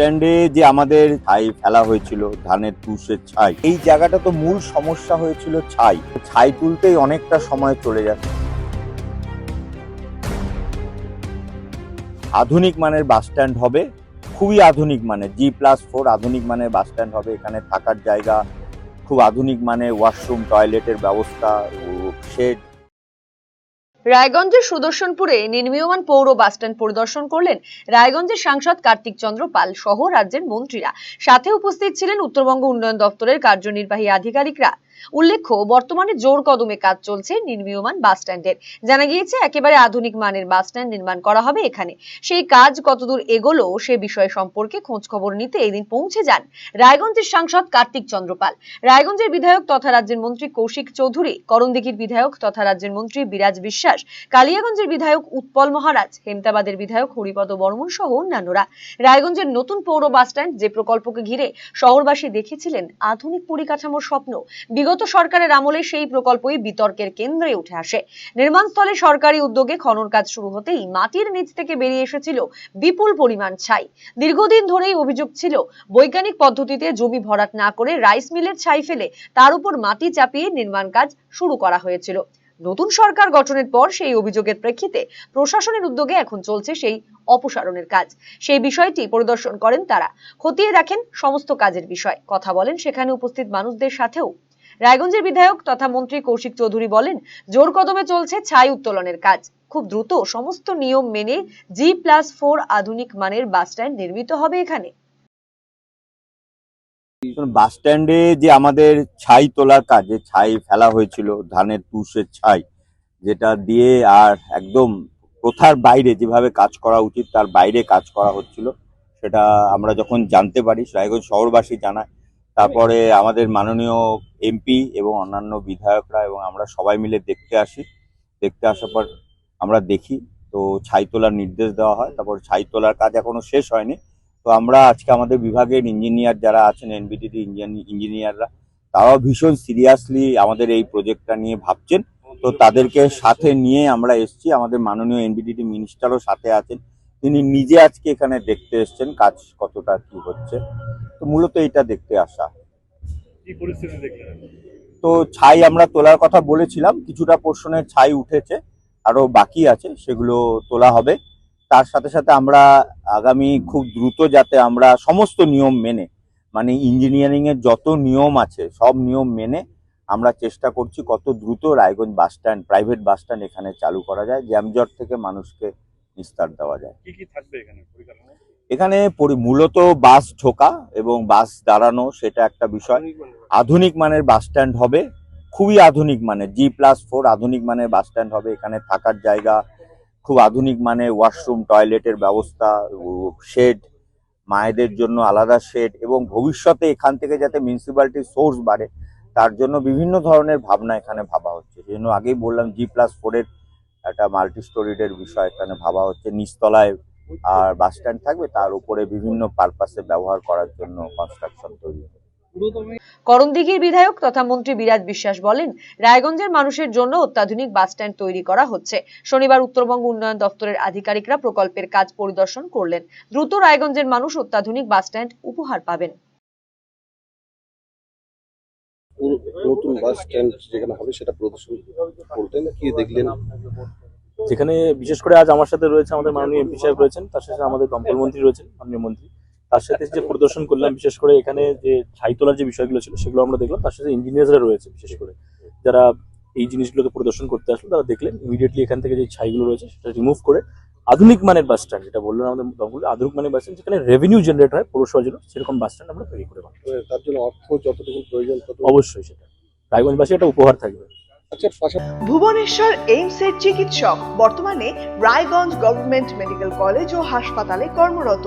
স্ট্যান্ডে যে আমাদের ছাই ফেলা হয়েছিল, ধানের তুষের ছাই, এই জায়গাটা তো মূল সমস্যা হয়েছিল ছাই। ছাই তুলতেই অনেকটা সময় চলে যাচ্ছে। আধুনিক মানের বাস স্ট্যান্ড হবে, খুবই আধুনিক মানের, G+4 আধুনিক মানের বাস স্ট্যান্ড হবে। এখানে থাকার জায়গা, খুব আধুনিক মানের ওয়াশরুম, টয়লেটের ব্যবস্থা, শেড। রায়গঞ্জের সুদর্শনপুরে নির্মীয়মান পৌর বাসস্ট্যান্ড পরিদর্শন করলেন রায়গঞ্জের সাংসদ কার্তিক চন্দ্র পাল সহ রাজ্যের মন্ত্রীরা। সাথে উপস্থিত ছিলেন উত্তরবঙ্গ উন্নয়ন দপ্তরের কার্যনির্বাহী আধিকারিকরা। উল্লেখ্য, বর্তমানে জোর কদমে কাজ চলছে নির্মীয়মান বাস স্ট্যান্ডের। জানা গিয়েছে একেবারে আধুনিক মানের বাস স্ট্যান্ড নির্মাণ করা হবে এখানে। সেই কাজ কতদূর এগোলো সে বিষয় সম্পর্কে খোঁজ খবর নিতে এদিন পৌঁছে যান রায়গঞ্জের সাংসদ কার্তিক চন্দ্র পাল। রায়গঞ্জের বিধায়ক তথা রাজ্যের মন্ত্রী কৌশিক চৌধুরী, করণদিঘির বিধায়ক তথা রাজ্যের মন্ত্রী বিরাজ বিশ্বাস, কালিয়াগঞ্জের বিধায়ক উৎপল মহারাজ, হেমতাবাদের বিধায়ক হরিপদ বর্মন সহ অন্যান্যরা। রায়গঞ্জের নতুন পৌর বাস স্ট্যান্ড যে প্রকল্পকে ঘিরে শহরবাসী দেখেছিলেন আধুনিক পরিকাঠামোর স্বপ্ন, বিগত সরকারের আমলে সেই প্রকল্পই বিতর্কের কেন্দ্রে উঠে আসে। নির্মাণস্থলে সরকারি উদ্যোগে খনন কাজ শুরু হতেই মাটির নিচ থেকে বেরিয়ে এসেছিল বিপুল পরিমাণ ছাই। দীর্ঘদিন ধরেই অভিযোগ ছিল বৈজ্ঞানিক পদ্ধতিতে জমি ভরাট না করে রাইস মিলের ছাই ফেলে তার উপর মাটি চাপিয়ে নির্মাণ কাজ শুরু করা হয়েছিল। নতুন সরকার গঠনের পর সেই অভিযোগের প্রেক্ষিতে প্রশাসনের উদ্যোগে এখন চলছে সেই অপসারণের কাজ। সেই বিষয়টি পরিদর্শন করেন তারা, খতিয়ে দেখেন সমস্ত কাজের বিষয়, কথা বলেন সেখানে উপস্থিত মানুষদের সাথেও। রায়গঞ্জের বিধায়ক তথা মন্ত্রী কৌশিক চৌধুরী বলেন, জোর কদমে চলছে ছাই উত্তোলনের কাজ। খুব দ্রুত সমস্ত নিয়ম মেনে G+4 আধুনিক মানের বাস স্ট্যান্ড নির্মিত হবে এখানে। বাস স্ট্যান্ডে যে আমাদের ছাই তোলার কাজে ছাই ফেলা হয়েছিল, ধানের তুষের ছাই, যেটা দিয়ে আর একদম প্রথার বাইরে যেভাবে কাজ করা উচিত তার বাইরে কাজ করা হচ্ছিল, সেটা আমরা যখন জানতে পারি, রায়গঞ্জ শহরবাসী জানায়, তারপরে আমাদের মাননীয় এমপি এবং অন্যান্য বিধায়করা এবং আমরা সবাই মিলে দেখতে আসি। দেখতে আসার পর আমরা দেখি, তো ছাই তোলার নির্দেশ দেওয়া হয়। তারপর ছাই তোলার কাজ এখনো শেষ হয়নি। তো আমরা আজকে আমাদের বিভাগের ইঞ্জিনিয়ার যারা আছেন, এনবিটিডি ইঞ্জিনিয়াররা, তারাও ভীষণ সিরিয়াসলি আমাদের এই প্রজেক্টটা নিয়ে ভাবছেন। তো তাদেরকে সাথে নিয়ে আমরা এসেছি। আমাদের মাননীয় এনবিটিডি মিনিস্টারও সাথে আছেন, তিনি নিজে আজকে এখানে দেখতে এসছেন কাজ কতটা কি হচ্ছে। তো মূলত এটা দেখতে আসা। তো ছাই আমরা তোলার কথা বলেছিলাম, কিছুটা পোর্শনের ছাই উঠেছে, আরো বাকি আছে, সেগুলো তোলা হবে। তার সাথে সাথে আমরা আগামী খুব দ্রুত যাতে আমরা সমস্ত নিয়ম মেনে, মানে ইঞ্জিনিয়ারিং এর যত নিয়ম আছে সব নিয়ম মেনে আমরা চেষ্টা করছি কত দ্রুত Raiganj bus stand, private bus stand এখানে চালু করা যায়, জ্যামজট থেকে মানুষকে নিস্তার দেওয়া যায়। কি কি থাকবে এখানে পরিকল্পনা? এখানে মূলত বাস ঢোকা এবং বাস দাঁড়ানো, সেটা একটা বিষয়। আধুনিক মানের বাস স্ট্যান্ড হবে, খুবই আধুনিক মানের, G+4 আধুনিক মানের বাস স্ট্যান্ড হবে। এখানে থাকার জায়গা, খুব আধুনিক মানের ওয়াশরুম, টয়লেটের ব্যবস্থা, শেড, মায়েদের জন্য আলাদা শেড, এবং ভবিষ্যতে এখান থেকে যাতে মিউনিসিপ্যালিটির সোর্স বাড়ে তার জন্য বিভিন্ন ধরনের ভাবনা এখানে ভাবা হচ্ছে। সেই জন্য আগেই বললাম G+4 এর একটা মাল্টি স্টোরিডের বিষয় এখানে ভাবা হচ্ছে। নিচতলায় আর বাস স্ট্যান্ড থাকবে, তার উপরে বিভিন্ন পারপাসে ব্যবহার করার জন্য কনস্ট্রাকশন তৈরি হবে। করণদিঘির বিধায়ক তথা মন্ত্রী বিরাজ বিশ্বাস বলেন, রায়গঞ্জের মানুষের জন্য অত্যাধুনিক বাস স্ট্যান্ড তৈরি করা হচ্ছে। শনিবার উত্তরবঙ্গ উন্নয়ন দপ্তরের আধিকারিকরা প্রকল্পের কাজ পরিদর্শন করলেন। দ্রুত রায়গঞ্জের মানুষ অত্যাধুনিক বাস স্ট্যান্ড উপহার পাবেন। নতুন বাস স্ট্যান্ড যেখানে হবে সেটা প্রদর্শন করলেন, কি দেখলেন? যেখানে বিশেষ করে আজ আমার সাথে রয়েছে আমাদের মাননীয় এমপি সাহেব রয়েছেন, তার সাথে আমাদের দমকল মন্ত্রী রয়েছেন, মাননীয় মন্ত্রী, তার সাথে যে পরিদর্শন করলাম, বিশেষ করে এখানে যে ছাই তোলার যে বিষয়গুলো ছিল সেগুলো আমরা দেখলাম। তার সাথে ইঞ্জিনিয়াররা রয়েছে, বিশেষ করে যারা এই জিনিসগুলোকে পরিদর্শন করতে আসলো, তারা দেখলেন ইমিডিয়েটলি এখান থেকে যে ছাইগুলো রয়েছে সেটা রিমুভ করে আধুনিক মানের বাস স্ট্যান্ড, যেটা বললেন আমাদের দমকল, আধুনিক মানের বাস স্ট্যান্ড যেখানে রেভিনিউ জেনারেট হয় পৌরসভার জন্য, সেরকম বাস স্ট্যান্ড আমরা তৈরি করে পাবো। তার জন্য অর্থ যতটুকু প্রয়োজন অবশ্যই সেটা রায়গঞ্জবাসী একটা উপহার থাকবে। ভুবনেশ্বর এইমসের চিকিৎসক বর্তমানে রায়গঞ্জ গভর্নমেন্ট মেডিকেল কলেজ ও হাসপাতালে কর্মরত।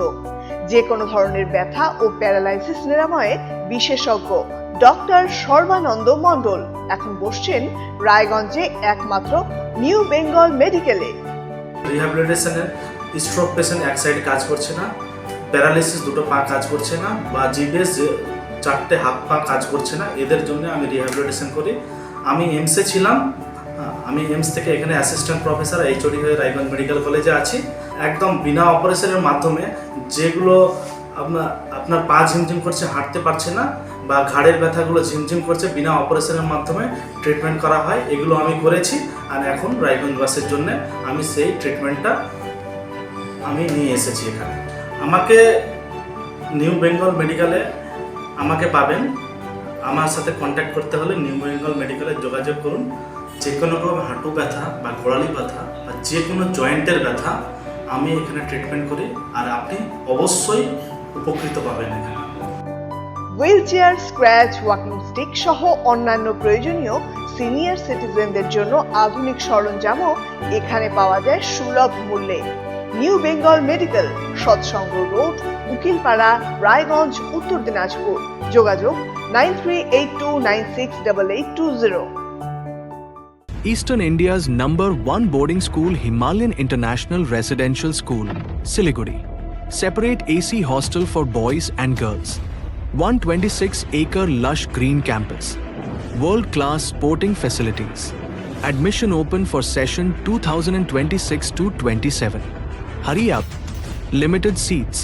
যে কোনো ধরনের ব্যথা ও প্যারালাইসিস নিরাময়ে বিশেষজ্ঞ ডক্টর সর্বানন্দ মণ্ডল এখন বসছেন রায়গঞ্জে একমাত্র নিউ বেঙ্গল মেডিকেলে। রিহ্যাবিলিটেশনের স্ট্রোক পেশেন্ট এক সাইড কাজ করছে না, প্যারালাইসিস দুটো পা কাজ করছে না, বা জিবিএস 4টে হাত পা কাজ করছে না, এদের জন্য আমি রিহ্যাবিলিটেশন করি। আমি এমসে ছিলাম, আমি এমস থেকে এখানে অ্যাসিস্ট্যান্ট প্রফেসর এইচওডি হয়ে রায়গঞ্জ মেডিকেল কলেজে আছি। একদম বিনা অপারেশনের মাধ্যমে যেগুলো আপনার পা ঝিমঝিম করছে, হাঁটতে পারছে না, বা ঘাড়ের ব্যথাগুলো ঝিমঝিম করছে, বিনা অপারেশনের মাধ্যমে ট্রিটমেন্ট করা হয়। এগুলো আমি করেছি, আর এখন রায়গঞ্জবাসীর জন্য আমি সেই ট্রিটমেন্টটা আমি নিয়ে এসেছি এখানে। আমাকে নিউ বেঙ্গল মেডিকেলে আমাকে পাবেন। আমার সাথে কন্ট্যাক্ট করতে হলে নিউ বেঙ্গল মেডিকেলে যোগাযোগ করুন। যে কোনো রকম হাঁটু ব্যথা বা গোড়ালি ব্যথা বা যে কোনো জয়েন্টের ব্যথা আমি এখানে ট্রিটমেন্ট করি, আর আপনি অবশ্যই উপকৃত পাবেন এখানে। Wheel chair, scratch, walking stick সহ অন্যান্য প্রয়োজনীয় সিনিয়র সিটিজেনদের জন্য আধুনিক সরঞ্জামও এখানে পাওয়া যায় সুলভ মূল্যে। নিউ বেঙ্গল মেডিকেল, সৎসঙ্গ রোড, উকিলপাড়া, রায়গঞ্জ, উত্তর দিনাজপুর। যোগাযোগ 9382968820। Eastern India's #1 boarding school, Himalayan International Residential School, Siliguri. Separate AC hostel for boys and girls. 126-acre lush green campus. World-class sporting facilities. Admission open for session 2026 to 27. Hurry up. Limited seats.